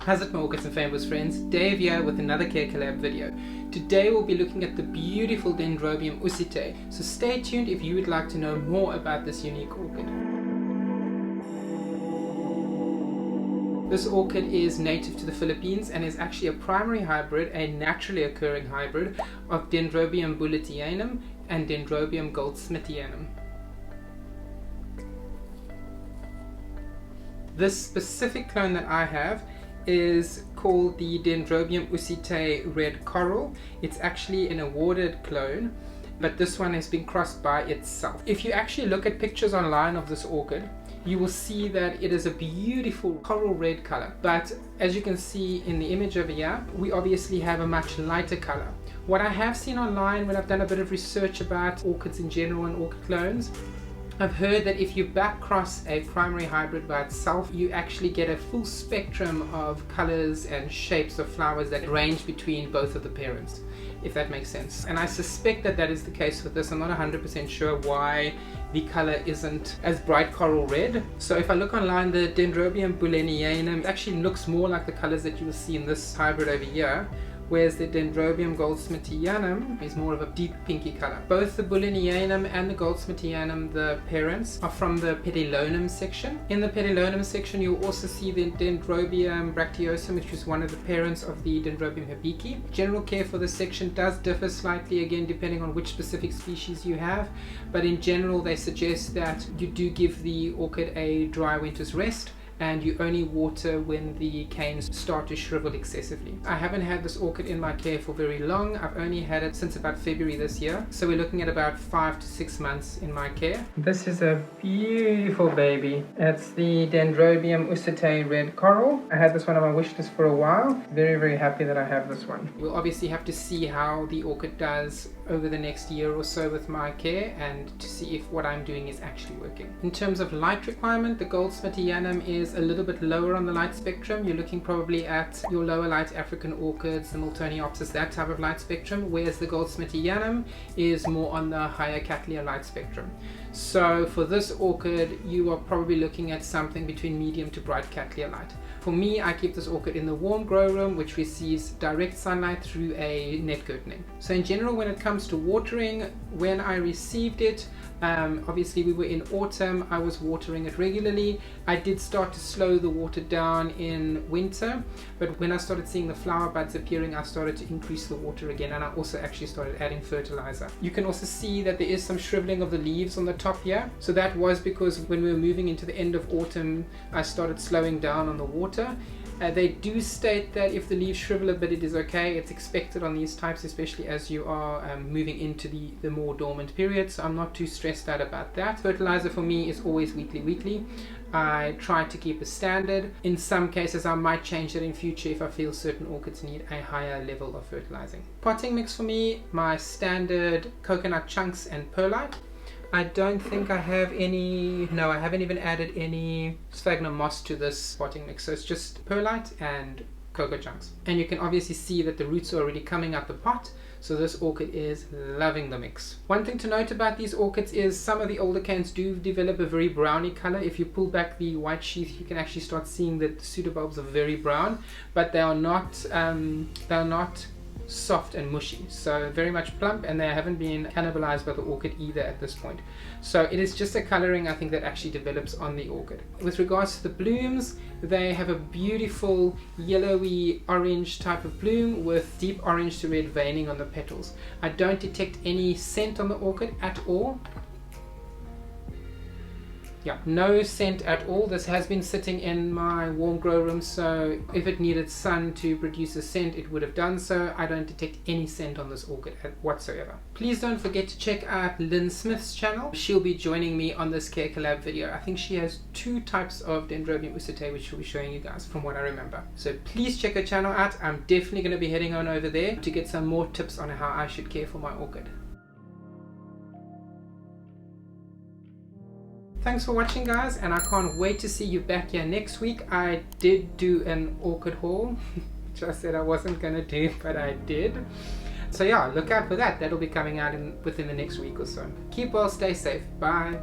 How's it, my Orchids and Fynbos friends? Dave here with another CareCollab video. Today we'll be looking at the beautiful Dendrobium usitae, so stay tuned if you would like to know more about this unique orchid. This orchid is native to the Philippines and is actually a primary hybrid, a naturally occurring hybrid of Dendrobium bullenianum and Dendrobium goldschmidtianum. This specific clone that I have is called the Dendrobium usitae red coral. It's actually an awarded clone, but this one has been crossed by itself. If you actually look at pictures online of this orchid, you will see that it is a beautiful coral red color, but as you can see in the image over here, we obviously have a much lighter color. What I have seen online when I've done a bit of research about orchids in general and orchid clones, I've heard that if you back cross a primary hybrid by itself, you actually get a full spectrum of colors and shapes of flowers that range between both of the parents, if that makes sense. And I suspect that that is the case with this. I'm not 100% sure why the color isn't as bright coral red. So if I look online, the Dendrobium bullenianum actually looks more like the colors that you will see in this hybrid over here, whereas the Dendrobium goldschmidtianum is more of a deep pinky color. Both the bullenianum and the goldschmidtianum, the parents, are from the Fertiliser section. In the Fertiliser section, you'll also see the Dendrobium bracteosum, which is one of the parents of the Dendrobium hibiki. General care for this section does differ slightly, again, depending on which specific species you have, but in general, they suggest that you do give the orchid a dry winter's rest, and you only water when the canes start to shrivel excessively. I haven't had this orchid in my care for very long. I've only had it since about February this year, so we're looking at about 5 to 6 months in my care. This is a beautiful baby. It's the Dendrobium usitae red coral. I had this one on my wish list for a while. Very happy that I have this one. We'll obviously have to see how the orchid does over the next year or so with my care, and to see if what I'm doing is actually working. In terms of light requirement, the goldschmidtianum is a little bit lower on the light spectrum. You're looking probably at your lower light African orchids, the Miltoniopsis, that type of light spectrum, whereas the goldschmidtianum is more on the higher Cattleya light spectrum. So for this orchid, you are probably looking at something between medium to bright Cattleya light. For me, I keep this orchid in the warm grow room, which receives direct sunlight through a net curtaining. So in general, when it comes to watering, when I received it, obviously we were in autumn, I was watering it regularly. I did start to slow the water down in winter, but when I started seeing the flower buds appearing, I started to increase the water again, and I also actually started adding fertilizer. You can also see that there is some shriveling of the leaves on the top here. So that was because when we were moving into the end of autumn, I started slowing down on the water. They do state that if the leaves shrivel a bit, it is okay. It's expected on these types, especially as you are moving into the more dormant period. So I'm not too stressed out about that. Fertilizer for me is always weekly. I try to keep a standard. In some cases, I might change that in future if I feel certain orchids need a higher level of fertilizing. Potting mix for me, my standard coconut chunks and perlite. I don't think I have any, no, I haven't even added any sphagnum moss to this potting mix, so it's just perlite and cocoa chunks. And you can obviously see that the roots are already coming out the pot, so this orchid is loving the mix. One thing to note about these orchids is some of the older canes do develop a very browny color. If you pull back the white sheath, you can actually start seeing that the pseudobulbs are very brown, but they are not soft and mushy, so very much plump, and they haven't been cannibalized by the orchid either at this point. So it is just a coloring, I think, that actually develops on the orchid. With regards to the blooms, they have a beautiful yellowy orange type of bloom with deep orange to red veining on the petals. I don't detect any scent on the orchid at all. Yeah, no scent at all. This has been sitting in my warm grow room, so if it needed sun to produce a scent, it would have done so. I don't detect any scent on this orchid whatsoever. Please don't forget to check out Lynn Smith's channel. She'll be joining me on this CareCollab video. I think she has 2 types of Dendrobium usitae, which she'll be showing you guys from what I remember. So please check her channel out. I'm definitely going to be heading on over there to get some more tips on how I should care for my orchid. Thanks for watching, guys, and I can't wait to see you back here next week. I did do an orchid haul, which I said I wasn't going to do, but I did. So yeah, look out for that. That'll be coming out within the next week or so. Keep well, stay safe. Bye.